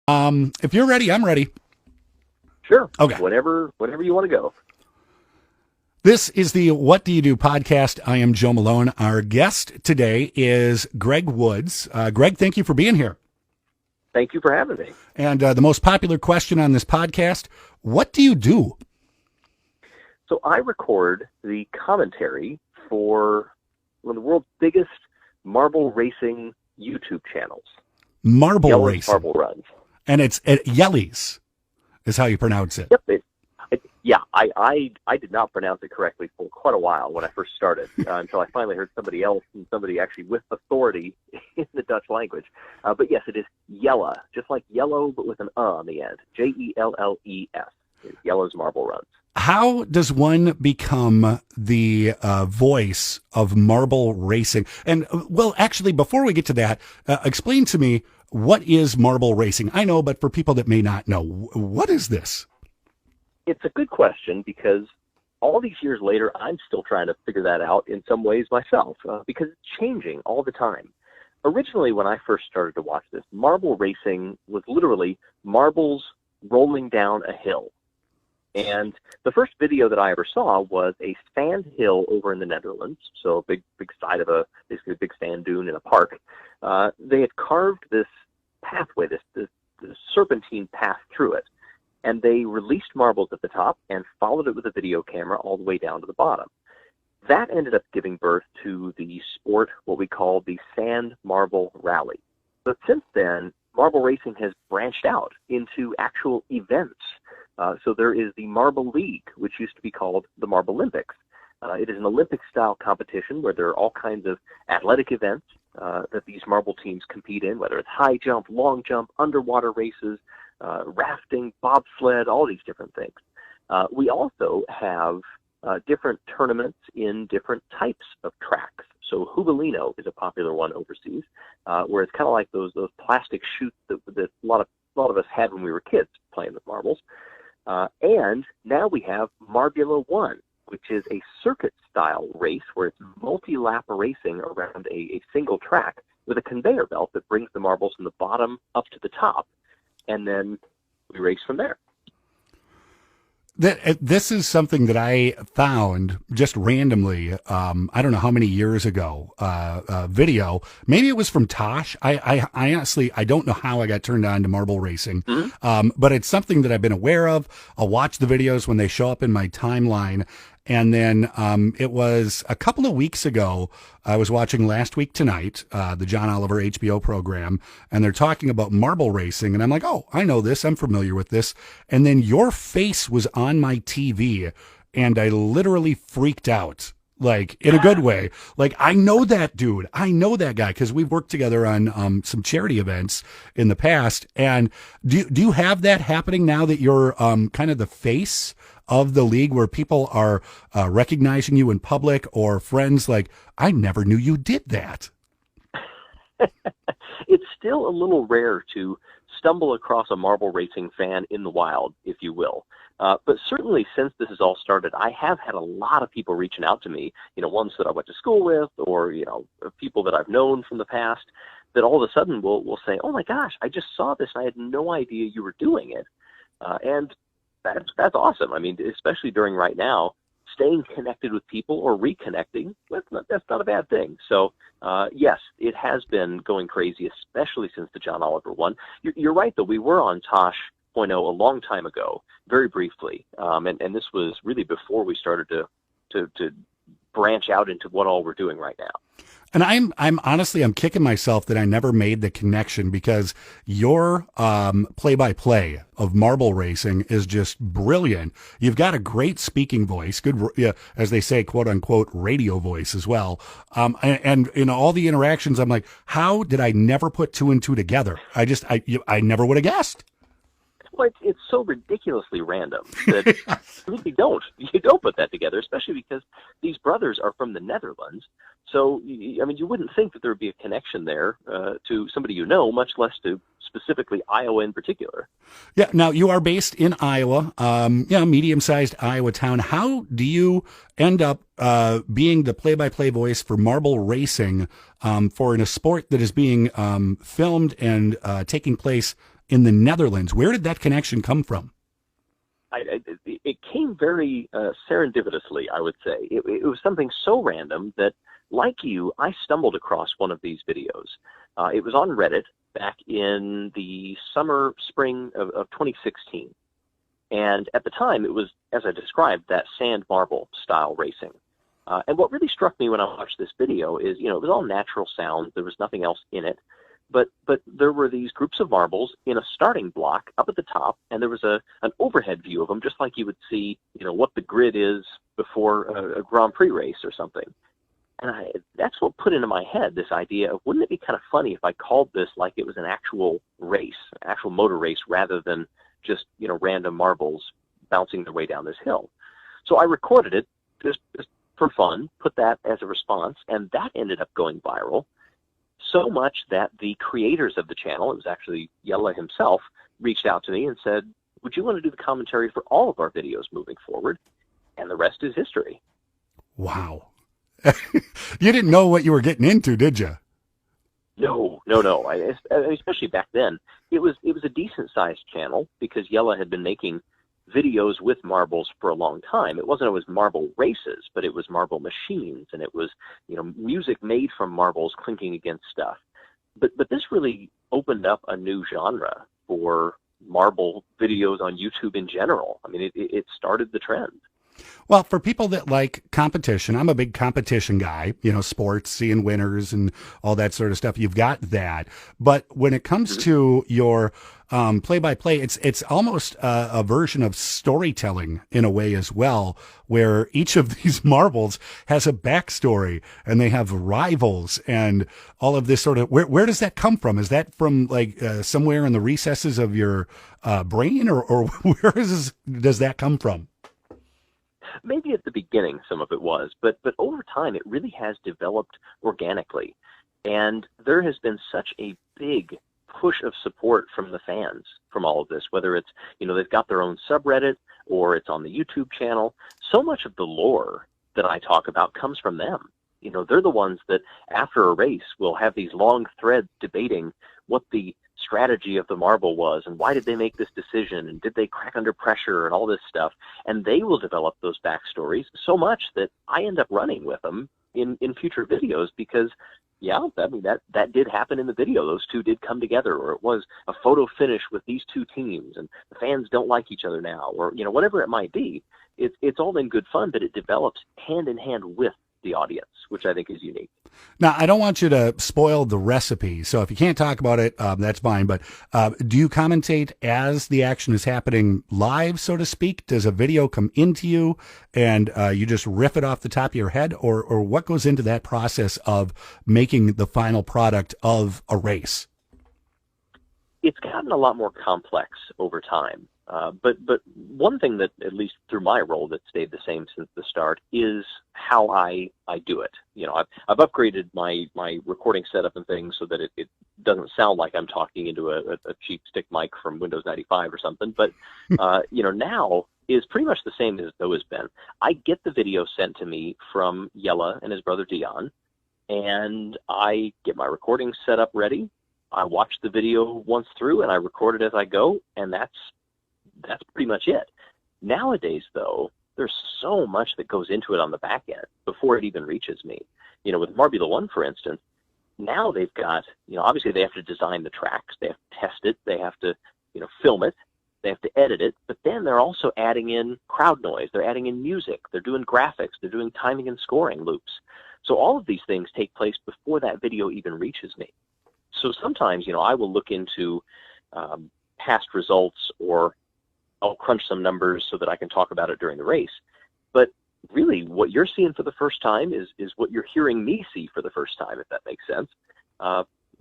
If you're ready, I'm ready. Sure. Okay. Whenever you want to go. This is the What Do You Do podcast. I am Joe Malone. Our guest today is Greg Woods. Greg, thank you for being here. Thank you for having me. And the most popular question on this podcast, what do you do? So I record the commentary for one of the world's biggest marble racing YouTube channels. Marble racing. Marble runs. And it's at Jelle's is how you pronounce it. Yep. I did not pronounce it correctly for quite a while when I first started until I finally heard somebody else and somebody actually with authority in the Dutch language. But yes, it is Jelle, just like yellow but with an on the end. Jelles. Jelle's Marble Runs. How does one become the voice of marble racing? And, well, actually, before we get to that, explain to me, what is marble racing? I know, but for people that may not know, what is this? It's a good question because all these years later, I'm still trying to figure that out in some ways myself because it's changing all the time. Originally, when I first started to watch this, marble racing was literally marbles rolling down a hill. And the first video that I ever saw was a sand hill over in the Netherlands, so a big side of basically a big sand dune in a park. They had carved this pathway, this serpentine path through it, and they released marbles at the top and followed it with a video camera all the way down to the bottom. That ended up giving birth to the sport, what we call the Sand Marble Rally. But since then, marble racing has branched out into actual events. So there is the Marble League, which used to be called the Marble Olympics. It is an Olympic-style competition where there are all kinds of athletic events that these marble teams compete in, whether it's high jump, long jump, underwater races, rafting, bobsled, all these different things. We also have different tournaments in different types of tracks. So Hubalino is a popular one overseas, where it's kind of like those plastic chutes that a lot of us had when we were kids playing with marbles. And now we have Marbula 1, which is a circuit-style race where it's multi-lap racing around a single track with a conveyor belt that brings the marbles from the bottom up to the top, and then we race from there. This is something that I found just randomly. I don't know how many years ago. Video. Maybe it was from Tosh. I honestly I don't know how I got turned on to marble racing. Mm-hmm. But it's something that I've been aware of. I'll watch the videos when they show up in my timeline. And then it was a couple of weeks ago, I was watching Last Week Tonight, the John Oliver HBO program, and they're talking about marble racing. And I'm like, oh, I know this. I'm familiar with this. And then your face was on my TV, and I literally freaked out, like in a good way. Like, I know that dude. I know that guy because we've worked together on some charity events in the past. And do you have that happening now that you're kind of the face of the league where people are recognizing you in public or friends like, I never knew you did that? It's still a little rare to stumble across a marble racing fan in the wild, if you will. But certainly since this has all started, I have had a lot of people reaching out to me, ones that I went to school with or, people that I've known from the past that all of a sudden will say, oh my gosh, I just saw this and I had no idea you were doing it. And that's awesome. I mean, especially during right now, staying connected with people or reconnecting, that's not a bad thing. So, yes, it has been going crazy, especially since the John Oliver one. You're right, though. We were on Tosh.0 a long time ago, very briefly, and this was really before we started to branch out into what all we're doing right now. And I'm honestly, I'm kicking myself that I never made the connection because your play-by-play of marble racing is just brilliant. You've got a great speaking voice, good, as they say, quote unquote, radio voice as well. And in all the interactions, I'm like, how did I never put two and two together? I never would have guessed. Well, it's so ridiculously random that you don't put that together, especially because these brothers are from the Netherlands. So, I mean, you wouldn't think that there would be a connection there to somebody much less to specifically Iowa in particular. Yeah. Now, you are based in Iowa, medium-sized Iowa town. How do you end up being the play-by-play voice for marble racing for in a sport that is being filmed and taking place in the Netherlands. Where did that connection come from? It came very serendipitously, I would say. It was something so random that, like you, I stumbled across one of these videos. It was on Reddit back in the spring of 2016. And at the time, it was, as I described, that sand marble style racing. And what really struck me when I watched this video is, it was all natural sound. There was nothing else in it. But there were these groups of marbles in a starting block up at the top, and there was an overhead view of them, just like you would see, what the grid is before a Grand Prix race or something. And that's what put into my head this idea of, wouldn't it be kind of funny if I called this like it was an actual race, an actual motor race, rather than just, random marbles bouncing their way down this hill. So I recorded it just for fun, put that as a response, and that ended up going viral. So much that the creators of the channel, it was actually Jelle himself, reached out to me and said, would you want to do the commentary for all of our videos moving forward? And the rest is history. Wow. You didn't know what you were getting into, did you? No. Especially back then, it was a decent-sized channel because Jelle had been making videos with marbles for a long time. It wasn't always marble races, but it was marble machines, and it was, music made from marbles clinking against stuff. But this really opened up a new genre for marble videos on YouTube in general. I mean, it started the trend. Well, for people that like competition, I'm a big competition guy, sports, seeing winners and all that sort of stuff. You've got that. But when it comes to your play-by-play, it's almost a version of storytelling in a way as well, where each of these marbles has a backstory and they have rivals and all of this sort of, where does that come from? Is that from like somewhere in the recesses of your brain, or where does that come from? Maybe at the beginning some of it was, but over time it really has developed organically. And there has been such a big push of support from the fans from all of this, whether it's, they've got their own subreddit or it's on the YouTube channel. So much of the lore that I talk about comes from them. They're the ones that after a race will have these long threads debating what the strategy of the marble was and why did they make this decision and did they crack under pressure and all this stuff. And they will develop those backstories so much that I end up running with them in future videos because, yeah, I mean, that did happen in the video. Those two did come together, or it was a photo finish with these two teams and the fans don't like each other now, or, whatever it might be. It's all in good fun, but it develops hand in hand with the audience, which I think is unique. Now, I don't want you to spoil the recipe, so if you can't talk about it, that's fine. But do you commentate as the action is happening live, so to speak? Does a video come into you and you just riff it off the top of your head, or what goes into that process of making the final product of a race? It's gotten a lot more complex over time. But one thing that, at least through my role, that stayed the same since the start is how I do it. I've upgraded my recording setup and things so that it doesn't sound like I'm talking into a cheap stick mic from Windows 95 or something. But, now is pretty much the same as it's always been. I get the video sent to me from Jelle and his brother Dion, and I get my recording set up ready. I watch the video once through, and I record it as I go, and that's pretty much it. Nowadays, though, there's so much that goes into it on the back end before it even reaches me. With Marbula 1, for instance, now they've got, obviously they have to design the tracks, they have to test it, they have to, film it, they have to edit it, but then they're also adding in crowd noise, they're adding in music, they're doing graphics, they're doing timing and scoring loops. So all of these things take place before that video even reaches me. So sometimes, I will look into past results, or I'll crunch some numbers so that I can talk about it during the race. But really, what you're seeing for the first time is what you're hearing me see for the first time, if that makes sense,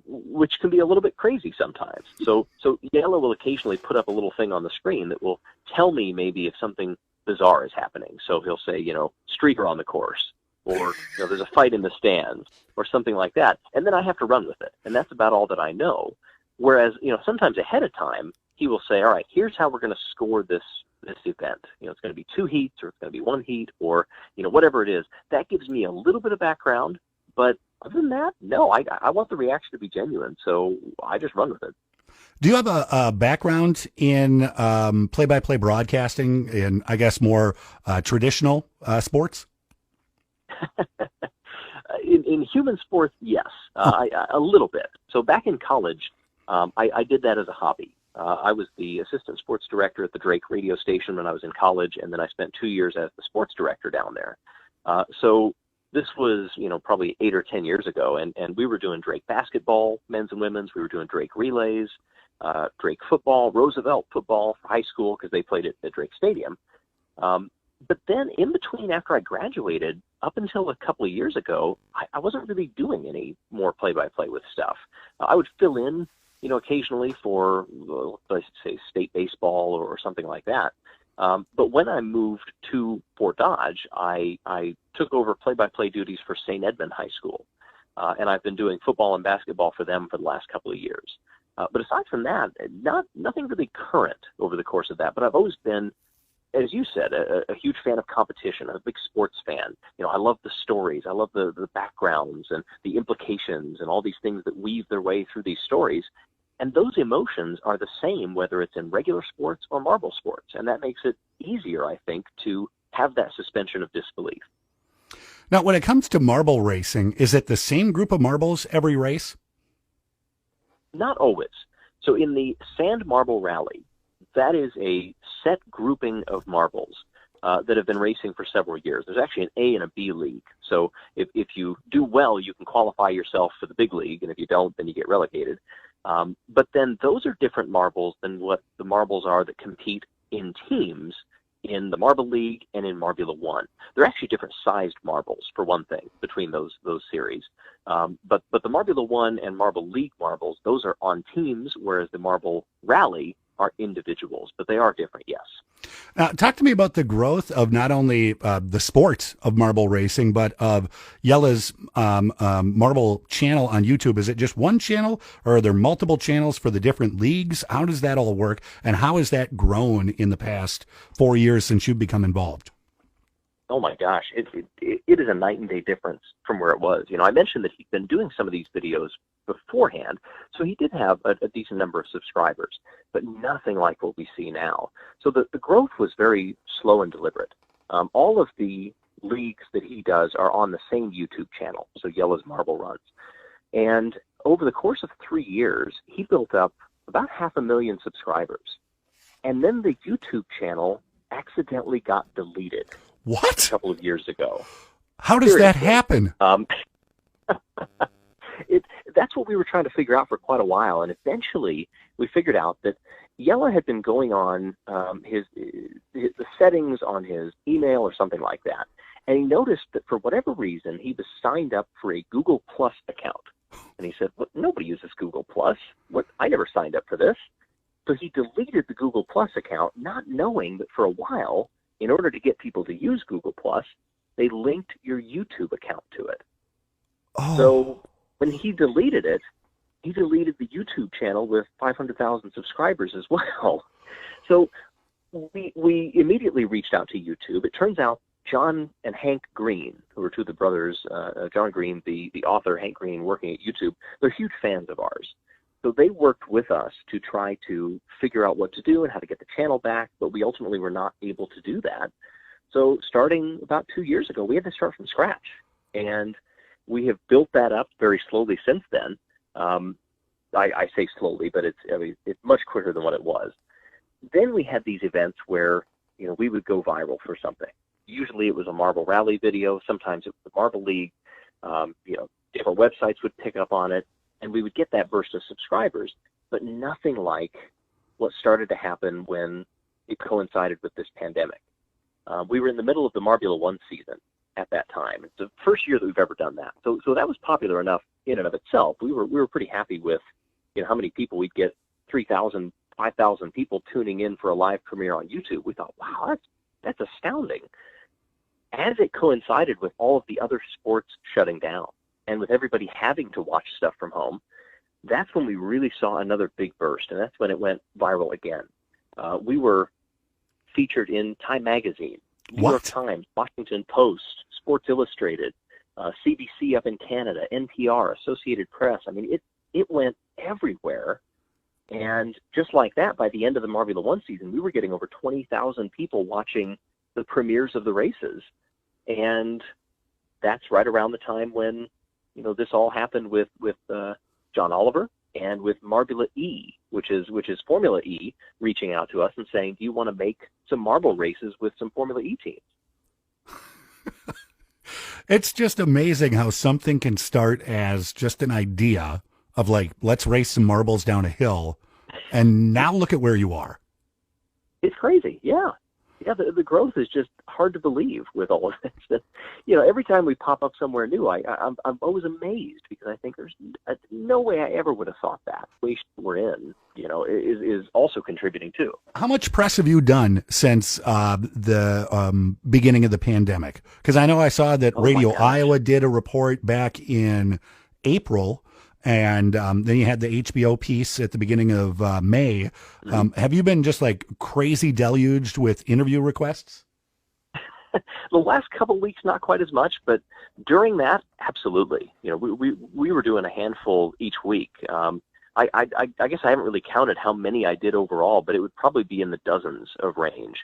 which can be a little bit crazy sometimes. So Jelle will occasionally put up a little thing on the screen that will tell me maybe if something bizarre is happening. So he'll say, streaker on the course, or there's a fight in the stands, or something like that. And then I have to run with it. And that's about all that I know. Whereas, sometimes ahead of time, he will say, all right, here's how we're going to score this event. It's going to be 2 heats, or it's going to be 1 heat, or, whatever it is. That gives me a little bit of background. But other than that, no, I want the reaction to be genuine. So I just run with it. Do you have a background in play-by-play broadcasting in, I guess, more traditional sports? In human sports, yes, a little bit. So back in college, I did that as a hobby. I was the assistant sports director at the Drake radio station when I was in college, and then I spent 2 years as the sports director down there. So this was, probably 8 or 10 years ago, and we were doing Drake basketball, men's and women's. We were doing Drake relays, Drake football, Roosevelt football for high school because they played at Drake Stadium. But then in between, after I graduated, up until a couple of years ago, I wasn't really doing any more play-by-play with stuff. I would fill in, occasionally for, let's say, state baseball or something like that. But when I moved to Fort Dodge, I took over play-by-play duties for St. Edmund High School. And I've been doing football and basketball for them for the last couple of years. But aside from that, nothing really current over the course of that. But I've always been, as you said, a huge fan of competition. I'm a big sports fan. I love the stories. I love the backgrounds and the implications and all these things that weave their way through these stories. And those emotions are the same whether it's in regular sports or marble sports. And that makes it easier, I think, to have that suspension of disbelief. Now, when it comes to marble racing, is it the same group of marbles every race? Not always. So in the sand marble rally, that is a set grouping of marbles that have been racing for several years. There's actually an A and a B league. So if you do well, you can qualify yourself for the big league, and if you don't, then you get relegated. But then those are different marbles than what the marbles are that compete in teams in the Marble League and in Marbula 1. They're actually different sized marbles, for one thing, between those series. But the Marbula 1 and Marble League marbles, those are on teams, whereas the Marble Rally are individuals, but they are different, yes. Talk to me about the growth of not only the sport of marble racing, but of Jelle's marble channel on YouTube. Is it just one channel, or are there multiple channels for the different leagues? How does that all work, and how has that grown in the past 4 years since you've become involved? Oh my gosh, it is a night and day difference from where it was. I mentioned that he'd been doing some of these videos beforehand, so he did have a decent number of subscribers, but nothing like what we see now. So the growth was very slow and deliberate. All of the leagues that he does are on the same YouTube channel, so Jelle's Marble Runs. And over the course of 3 years, he built up about 500,000 subscribers. And then the YouTube channel accidentally got deleted. What? A couple of years ago. How does that happen? That's what we were trying to figure out for quite a while, and eventually we figured out that Jelle had been going on the settings on his email or something like that, and he noticed that for whatever reason he was signed up for a Google Plus account, and he said, "Well, nobody uses Google Plus. What? I never signed up for this." So he deleted the Google Plus account, not knowing that for a while, in order to get people to use Google Plus, they linked your YouTube account to it. Oh. So when he deleted it, he deleted the YouTube channel with 500,000 subscribers as well. So we immediately reached out to YouTube. It turns out John and Hank Green, who are two of the brothers, John Green, the author, Hank Green, working at YouTube, they're huge fans of ours. So they worked with us to try to figure out what to do and how to get the channel back, but we ultimately were not able to do that. So starting about 2 years ago, we had to start from scratch. And we have built that up very slowly since then. I say slowly, but it's much quicker than what it was. Then we had these events where, we would go viral for something. Usually it was a Marble Rally video. Sometimes it was the Marble League. Different websites would pick up on it, and we would get that burst of subscribers, but nothing like what started to happen when it coincided with this pandemic. We were in the middle of the Marbula 1 season at that time. It's the first year that we've ever done that. So that was popular enough in and of itself. We were pretty happy with how many people we'd get. 3,000, 5,000 people tuning in for a live premiere on YouTube. We thought, wow, that's astounding. As it coincided with all of the other sports shutting down and with everybody having to watch stuff from home, that's when we really saw another big burst, and that's when it went viral again. We were featured in Time Magazine, New York Times, Washington Post, Sports Illustrated, CBC up in Canada, NPR, Associated Press. I mean, it went everywhere, And just like that, by the end of the Marbula One season, we were getting over 20,000 people watching the premieres of the races. And that's right around the time when, this all happened with John Oliver and with Marbula E, which is Formula E, reaching out to us and saying, do you want to make some marble races with some Formula E teams? It's just amazing how something can start as just an idea of like, let's race some marbles down a hill. And now look at where you are. It's crazy. Yeah. Yeah. The growth is just hard to believe with all of this. Every time we pop up somewhere new, I'm always amazed because I think there's no way I ever would have thought that. The way we're in, is also contributing too. How much press have you done since the beginning of the pandemic? Because I know I saw that Radio Iowa did a report back in April, and then you had the HBO piece at the beginning of May. Have you been just like crazy deluged with interview requests? The last couple of weeks, not quite as much, but during that, absolutely. We were doing a handful each week. I guess I haven't really counted how many I did overall, but it would probably be in the dozens of range.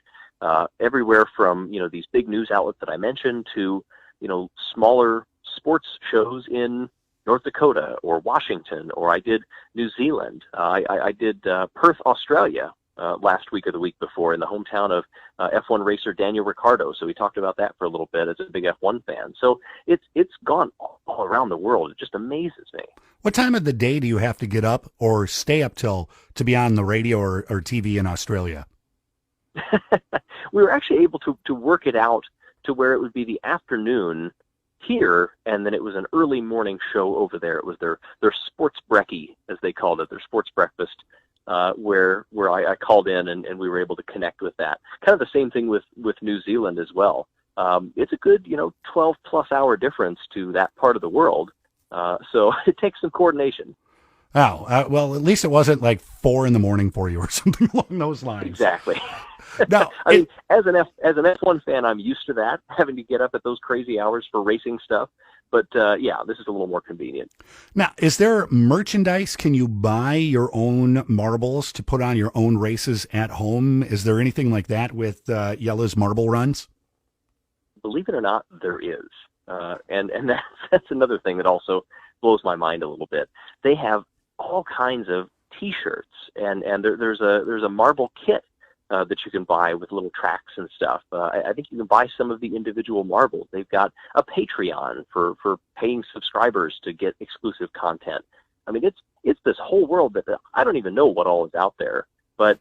Everywhere from, these big news outlets that I mentioned to, smaller sports shows in North Dakota or Washington, or I did New Zealand. I did Perth, Australia last week or the week before in the hometown of F1 racer Daniel Ricciardo. So we talked about that for a little bit as a big F1 fan. So it's gone all around the world. It just amazes me. What time of the day do you have to get up or stay up till to be on the radio or TV in Australia? We were actually able to work it out to where it would be the afternoon here, and then it was an early morning show over there. It was their sports brekkie, as they called it, their sports breakfast, where I called in and we were able to connect with that. Kind of the same thing with New Zealand as well. It's a good 12+ hour difference to that part of the world, so it takes some coordination. Oh, well, at least it wasn't like 4 a.m. for you or something along those lines. Exactly. Now, I mean, as an F1 fan, I'm used to that, having to get up at those crazy hours for racing stuff. But yeah, this is a little more convenient. Now, is there merchandise? Can you buy your own marbles to put on your own races at home? Is there anything like that with Jelle's marble runs? Believe it or not, there is. And that's another thing that also blows my mind a little bit. They have all kinds of T-shirts, and there's a marble kit that you can buy with little tracks and stuff. I think you can buy some of the individual marbles. They've got a Patreon for paying subscribers to get exclusive content. I mean, it's this whole world that I don't even know what all is out there, but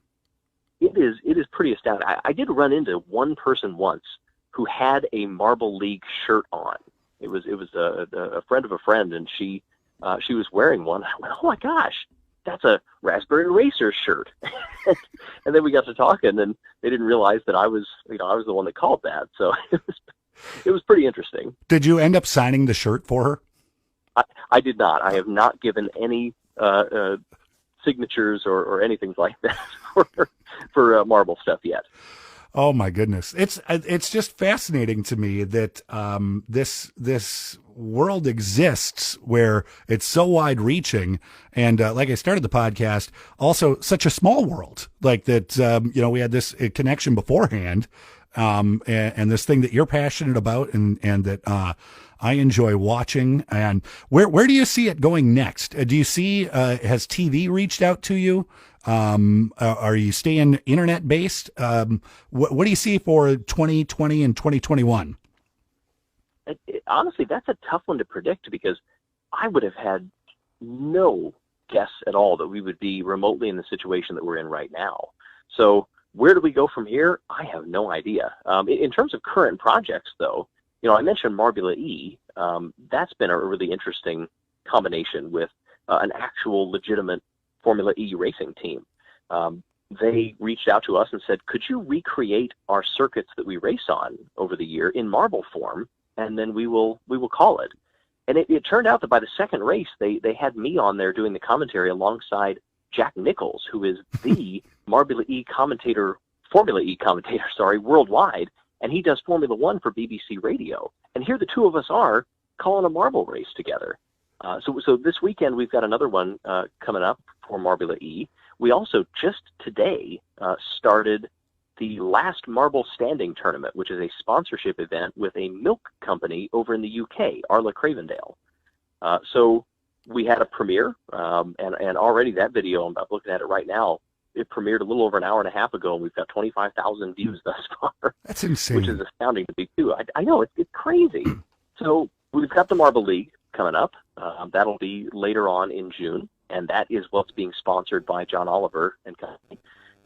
it is pretty astounding. I did run into one person once who had a Marble League shirt on. It was a friend of a friend, and she was wearing one. I went, oh my gosh, that's a Raspberry Racer shirt. And then we got to talking, and they didn't realize that I was the one that called that. So it was pretty interesting. Did you end up signing the shirt for her? I did not. I have not given any signatures or anything like that for marble stuff yet. Oh my goodness. It's just fascinating to me that this world exists where it's so wide reaching. And like I started the podcast, also such a small world like that. We had this connection beforehand, and this thing that you're passionate about and that I enjoy watching. And where do you see it going next? Do you see, has TV reached out to you? Are you staying internet based? What do you see for 2020 and 2021? Honestly, that's a tough one to predict because I would have had no guess at all that we would be remotely in the situation that we're in right now. So where do we go from here? I have no idea. In terms of current projects, though, I mentioned Marbula E. That's been a really interesting combination with an actual legitimate Formula E racing team. They reached out to us and said, could you recreate our circuits that we race on over the year in marble form, and then we will call it. And it turned out that by the second race, they had me on there doing the commentary alongside Jack Nichols, who is the Formula E commentator, worldwide, and he does Formula One for BBC Radio. And here the two of us are calling a marble race together. So this weekend we've got another one coming up for Marbula E. we also just today started the Last Marble Standing Tournament, which is a sponsorship event with a milk company over in the UK, Arla Cravendale. So we had a premiere, and already that video, I'm looking at it right now, it premiered a little over an hour and a half ago, and we've got 25,000 views thus far. That's insane. Which is astounding to me, too. I know, it's crazy. So we've got the Marble League coming up. That'll be later on in June, and that is what's being sponsored by John Oliver and company.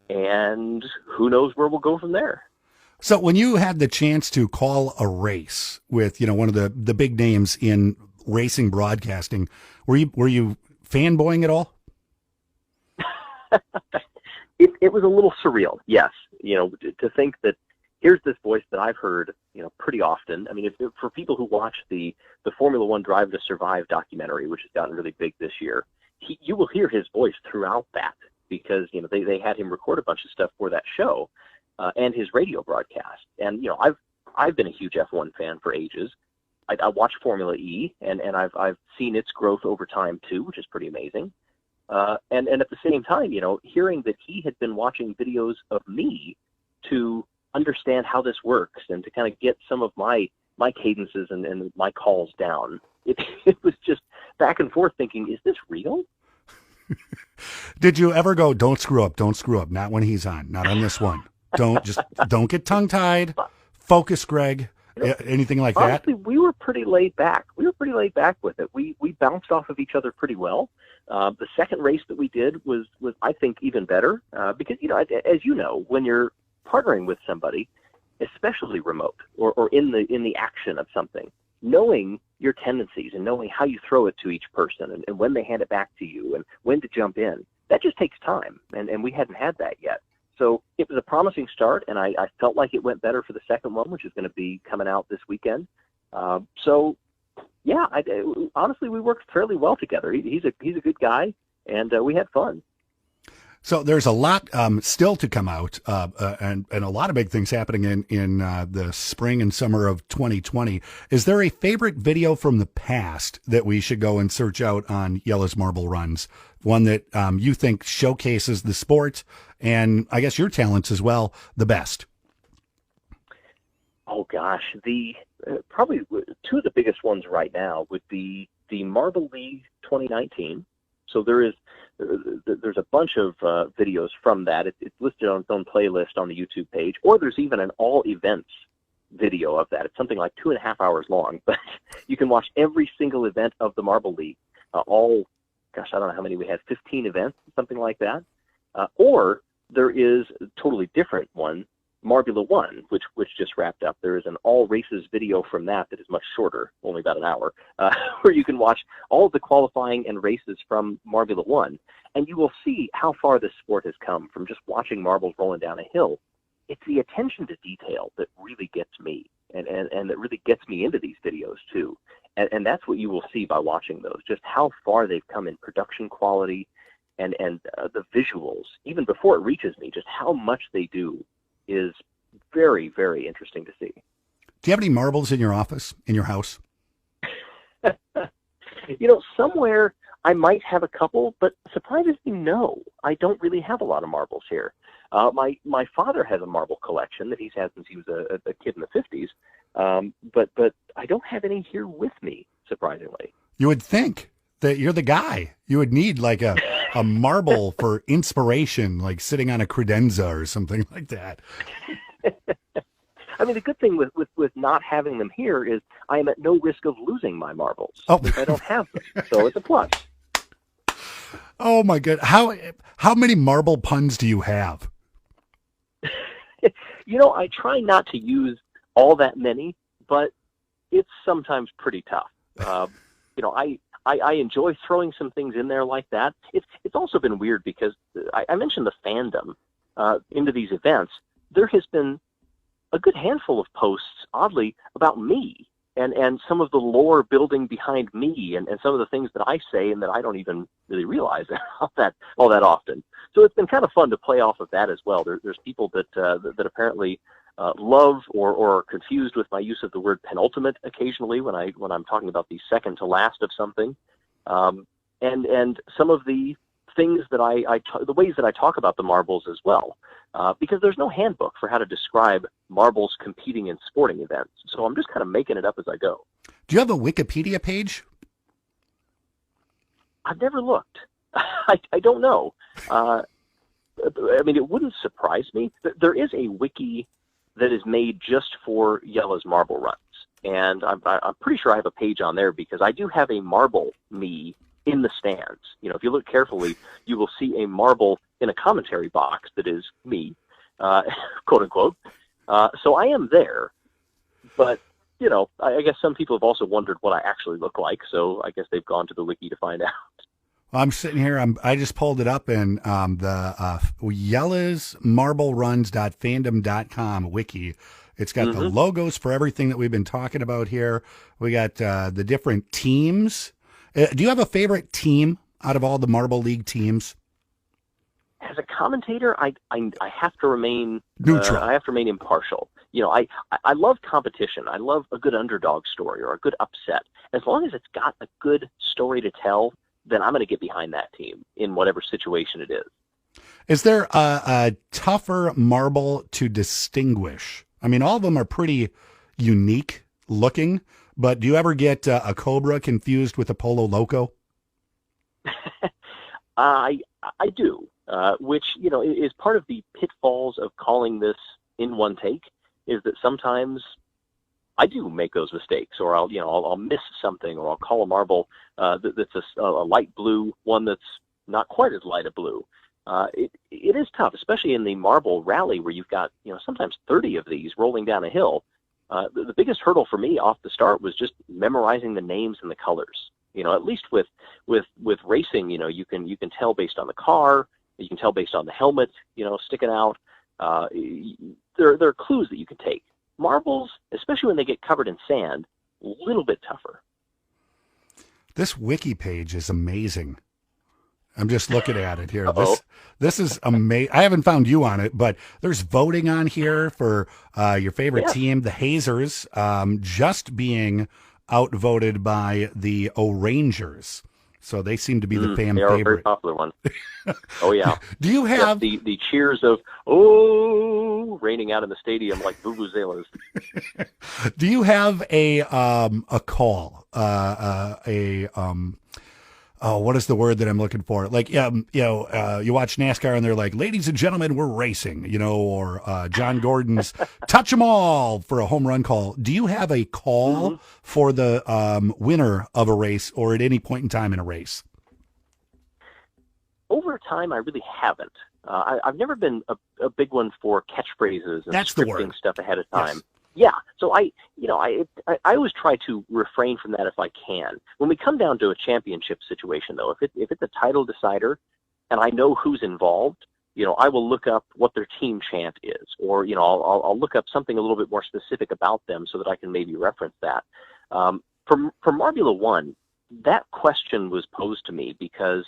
And who knows where we'll go from there. So when you had the chance to call a race with, one of the big names in racing broadcasting, were you fanboying at all? It was a little surreal, yes. To think that here's this voice that I've heard, pretty often. I mean, for people who watch the Formula One Drive to Survive documentary, which has gotten really big this year, you will hear his voice throughout that because, they had him record a bunch of stuff for that show and his radio broadcast. And, I've been a huge F1 fan for ages. I watch Formula E, and I've seen its growth over time, too, which is pretty amazing. And at the same time, hearing that he had been watching videos of me to understand how this works and to kind of get some of my cadences and my calls down, it was just back and forth thinking, is this real? Did you ever go, don't screw up, not when he's on, not on this one. Don't get tongue-tied. Focus, Greg. Anything like that? Honestly, we were pretty laid back. With it. We bounced off of each other pretty well. The second race that we did was I think even better because as you know, when you're partnering with somebody, especially remote or in the action of something, knowing your tendencies and knowing how you throw it to each person and when they hand it back to you and when to jump in, that just takes time, and we hadn't had that yet. So it was a promising start, and I felt like it went better for the second one, which is going to be coming out this weekend. So, yeah, honestly, we worked fairly well together. He's a good guy, and we had fun. So there's a lot still to come out, and a lot of big things happening in the spring and summer of 2020. Is there a favorite video from the past that we should go and search out on Jelle's Marble Runs? One that you think showcases the sport and I guess your talents as well the best? Oh gosh, probably two of the biggest ones right now would be the Marble League 2019. So there's a bunch of videos from that. It's listed on its own playlist on the YouTube page, or there's even an all events video of that. It's something like 2.5 hours long, but you can watch every single event of the Marble League. I don't know how many we had, 15 events, something like that. Or there is a totally different one, Marbula One, which just wrapped up. There is an all races video from that is much shorter, only about an hour, where you can watch all of the qualifying and races from Marbula One, and you will see how far this sport has come from just watching marbles rolling down a hill. It's the attention to detail that really gets me, and that really gets me into these videos too. And that's what you will see by watching those, just how far they've come in production quality and the visuals, even before it reaches me, just how much they do is very, very interesting to see. Do you have any marbles in your office, in your house? Somewhere I might have a couple, but surprisingly, no. I don't really have a lot of marbles here. My father has a marble collection that he's had since he was a kid in the 50s, but I don't have any here with me, surprisingly. You would think that you're the guy. You would need like a marble for inspiration, like sitting on a credenza or something like that. I mean, the good thing with not having them here is I am at no risk of losing my marbles. Oh. I don't have them, so it's a plus. Oh my God! How many marble puns do you have? I try not to use all that many, but it's sometimes pretty tough. I enjoy throwing some things in there like that. It's also been weird because I mentioned the fandom into these events. There has been a good handful of posts, oddly, about me and some of the lore building behind me and some of the things that I say and that I don't even really realize all that often. So it's been kind of fun to play off of that as well. There's people that apparently love or are confused with my use of the word penultimate occasionally when I'm talking about the second to last of something. And some of the things that the ways that I talk about the marbles as well, because there's no handbook for how to describe marbles competing in sporting events. So I'm just kind of making it up as I go. Do you have a Wikipedia page? I've never looked. I don't know. I mean, it wouldn't surprise me. There is a wiki that is made just for Jelle's marble runs. And I'm pretty sure I have a page on there because I do have a marble me in the stands. You know, if you look carefully, you will see a marble in a commentary box that is me, quote unquote. So I am there, but you know, I guess some people have also wondered what I actually look like. So I guess they've gone to the wiki to find out. I'm sitting here. I just pulled it up in the Jelle's marbleruns.fandom.com wiki. It's got the logos for everything that we've been talking about here. We got the different teams. Do you have a favorite team out of all the Marble League teams? As a commentator, I have to remain neutral. I have to remain impartial. You know, I love competition. I love a good underdog story or a good upset. As long as it's got a good story to tell, then I'm going to get behind that team in whatever situation it is. Is there a tougher marble to distinguish? I mean, all of them are pretty unique looking, but do you ever get a Cobra confused with a Polo Loco? I do, which, you know, is part of the pitfalls of calling this in one take, is that sometimes I do make those mistakes, or I'll miss something, or I'll call a marble that's a light blue, one that's not quite as light a blue. It is tough, especially in the marble rally where you've got, you know, sometimes 30 of these rolling down a hill. The biggest hurdle for me off the start was just memorizing the names and the colors. You know, at least with racing, you know, you can tell based on the car, you can tell based on the helmet, you know, sticking out. There are clues that you can take. Marbles, especially when they get covered in sand, a little bit tougher. This wiki page is amazing. I'm just looking at it here. Uh-oh. This is amazing. I haven't found you on it, but there's voting on here for your favorite team, the Hazers, just being outvoted by the O'Rangers. So they seem to be the fan they are favorite. a very popular one. Oh, yeah. Do you have the cheers of, oh, raining out in the stadium like vuvuzelas. Do you have a call, what is the word that I'm looking for? Like, you watch NASCAR and they're like, ladies and gentlemen, we're racing, you know, or John Gordon's touch 'em all for a home run call. Do you have a call for the winner of a race or at any point in time in a race? Over time, I really haven't. I've never been a big one for catchphrases and scripting stuff ahead of time. Yes. Yeah, so I always try to refrain from that if I can. When we come down to a championship situation, though, if it's a title decider, and I know who's involved, you know, I will look up what their team chant is, or you know, I'll look up something a little bit more specific about them so that I can maybe reference that. For Marbula One, that question was posed to me because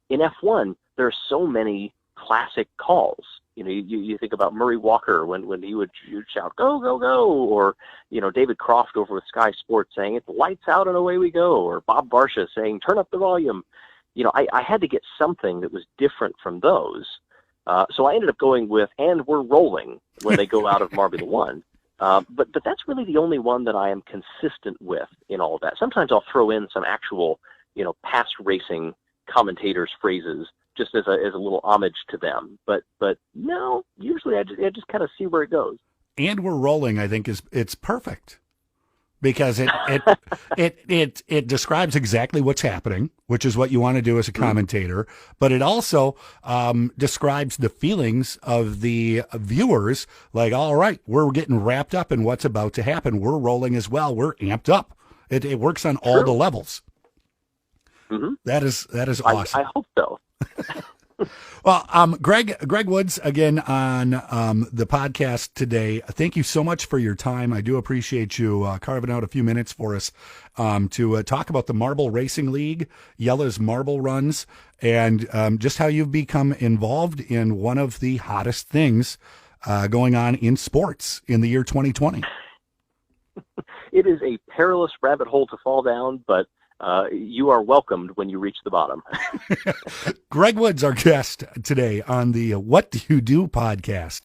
in F1 there are so many classic calls. You know, you think about Murray Walker when he would shout, go, go, go, or, you know, David Croft over with Sky Sports saying, it's lights out and away we go, or Bob Barsha saying, turn up the volume. You know, I had to get something that was different from those. So I ended up going with, and we're rolling when they go out of Marbula One. But that's really the only one that I am consistent with in all of that. Sometimes I'll throw in some actual, you know, past racing commentators' phrases just as a little homage to them, but no, usually I just kind of see where it goes. And we're rolling, I think it's perfect because it describes exactly what's happening, which is what you want to do as a commentator. But it also describes the feelings of the viewers. Like, all right, we're getting wrapped up in what's about to happen. We're rolling as well. We're amped up. It works on all the levels. That is awesome. I hope so. Well, Greg Woods again on the podcast today. Thank you so much for your time. I do appreciate you carving out a few minutes for us to talk about the Marble Racing League, Jelle's Marble Runs, and just how you've become involved in one of the hottest things going on in sports in the year 2020. It is a perilous rabbit hole to fall down, but you are welcomed when you reach the bottom. Greg Woods, our guest today on the What Do You Do podcast.